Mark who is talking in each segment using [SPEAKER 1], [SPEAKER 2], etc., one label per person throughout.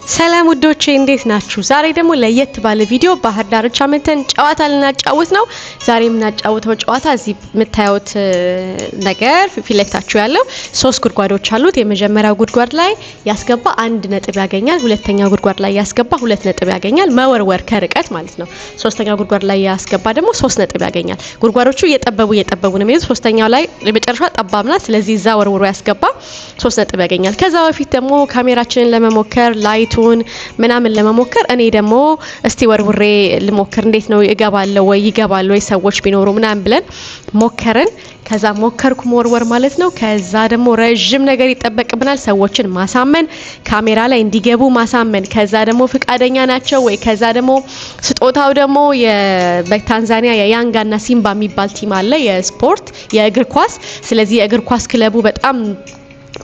[SPEAKER 1] ሰላም ውዶቼ እንዴት ናችሁ? ዛሬ ደግሞ ለየት ባለ ቪዲዮ ባህር ዳርቻ መተን ጨዋታ ልናጫውት ነው። ዛሬ የምናጫውተው ጨዋታ እዚህ የምታዩት ነገር ፊትለፊታችሁ ያለው 3 ጉድጓዶች አሉት። የመጀመሪያው ጉድጓድ ላይ ያስገባ 1 ነጥብ ያገኛል። ሁለተኛው ጉድጓድ ላይ ያስገባ 2 ነጥብ ያገኛል። መወርወር ከርቀት ማለት ነው። ሶስተኛው ጉድጓድ ላይ ያስገባ ደግሞ 3 ነጥብ ያገኛል። ጉድጓዶቹ እየጠበቡ ነው የሚሄዱት። ሶስተኛው ላይ ለመጨረሻ ጠባብ ናት። ስለዚህ እዛ ወርውሮ ያስገባ 3 ነጥብ ያገኛል። ከዛ በፊት ደግሞ ካሜራችንን ለመሞከር ላይቱን ምናምን ለመሞከር እኔ ደግሞ እስቲ ወርውሬ ልሞክር እንዴት ነው ይገባል ወይ ሰዎች ቢኖሩ ምናምን ብለን ሞከርን። ከዛ ሞከርኩ መወርወር ማለት ነው። ከዛ ደግሞ ረጅም ነገር ይጠበቅብናል። ሰዎችን ማሳመን፣ ካሜራ ላይ እንዲገቡ ማሳመን። ከዛ ደግሞ ፍቃደኛ ናቸው ወይ? ከዛ ደግሞ ስጦታው ደግሞ በታንዛኒያ የያንጋና ሲምባ የሚባል ቲም አለ የስፖርት የእግር ኳስ። ስለዚህ የእግር ኳስ ክለቡ በጣም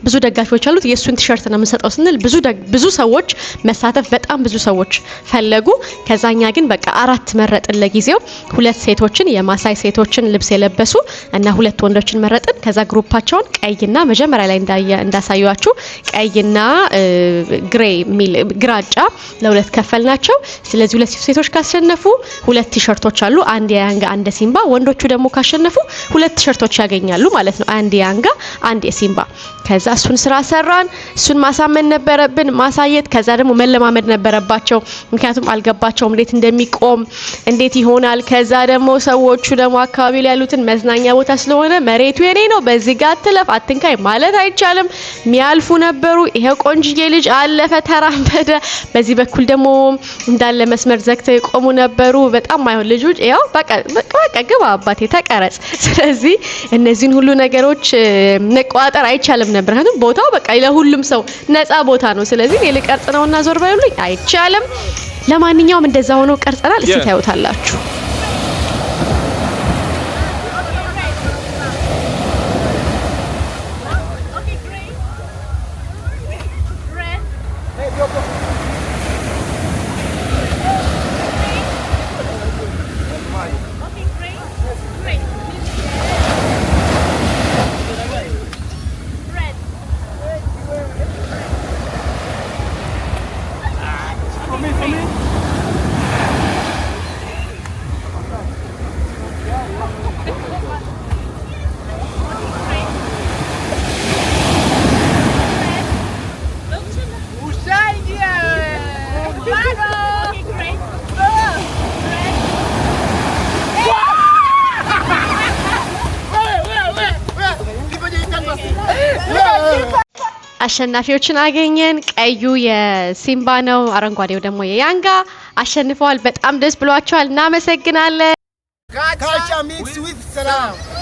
[SPEAKER 1] ብዙ ደጋፊዎች አሉት። የሱን ቲሸርት ነው የምንሰጠው ስንል ብዙ ሰዎች መሳተፍ በጣም ብዙ ሰዎች ፈለጉ። ከዛኛ ግን በቃ 4 መረጥን ለጊዜው 2 ሴቶችን የማሳይ ሴቶችን ልብስ የለበሱ እና 2 ወንዶችን መረጥን። ከዛ ግሩፓቸውን ቀይና መጀመሪያ ላይ እንዳሳዩአችሁ ቀይና ግራጫ ለ2 ከፈልናቸው። ስለዚህ 2 ሴቶች ካሸነፉ 2 ቲሸርቶች አሉ፣ አንድ የያንጋ አንድ ሲምባ። ወንዶቹ ደግሞ ካሸነፉ 2 ቲሸርቶች ያገኛሉ ማለት ነው፣ አንድ የያንጋ አንድ የሲምባ። ከዛ እሱን ስራ ሰራን። እሱን ማሳመን ነበረብን ማሳየት። ከዛ ደግሞ መለማመድ ነበረባቸው፣ ምክንያቱም አልገባቸውም እንዴት እንደሚቆም እንዴት ይሆናል። ከዛ ደግሞ ሰዎቹ ደግሞ አካባቢ ላይ ያሉትን መዝናኛ ቦታ ስለሆነ መሬቱ የኔ ነው በዚህ ጋር አትለፍ አትንካይ ማለት አይቻልም። ሚያልፉ ነበሩ። ይሄው ቆንጅዬ ልጅ አለፈ ተራመደ። በዚህ በኩል ደግሞ እንዳለ መስመር ዘግተው የቆሙ ነበሩ። በጣም ማይሆን ልጆች ያው በቃ ግባ አባቴ ተቀረጽ። ስለዚህ እነዚህን ሁሉ ነገሮች መቋጠር አይቻልም ነበር። ቦታው በቃ ለሁሉም ሰው ነፃ ቦታ ነው። ስለዚህ ልቀርጽ ነውና ዞር ባይሉኝ አይቻልም። ለማንኛውም እንደዛ ሆኖ ቀርጸናል። እስቲ ታዩታላችሁ። አሸናፊዎችን አገኘን። ቀዩ የሲምባ ነው፣ አረንጓዴው ደግሞ የያንጋ አሸንፈዋል። በጣም ደስ ብሏቸዋል። እናመሰግናለን።
[SPEAKER 2] Kacha mix with salam.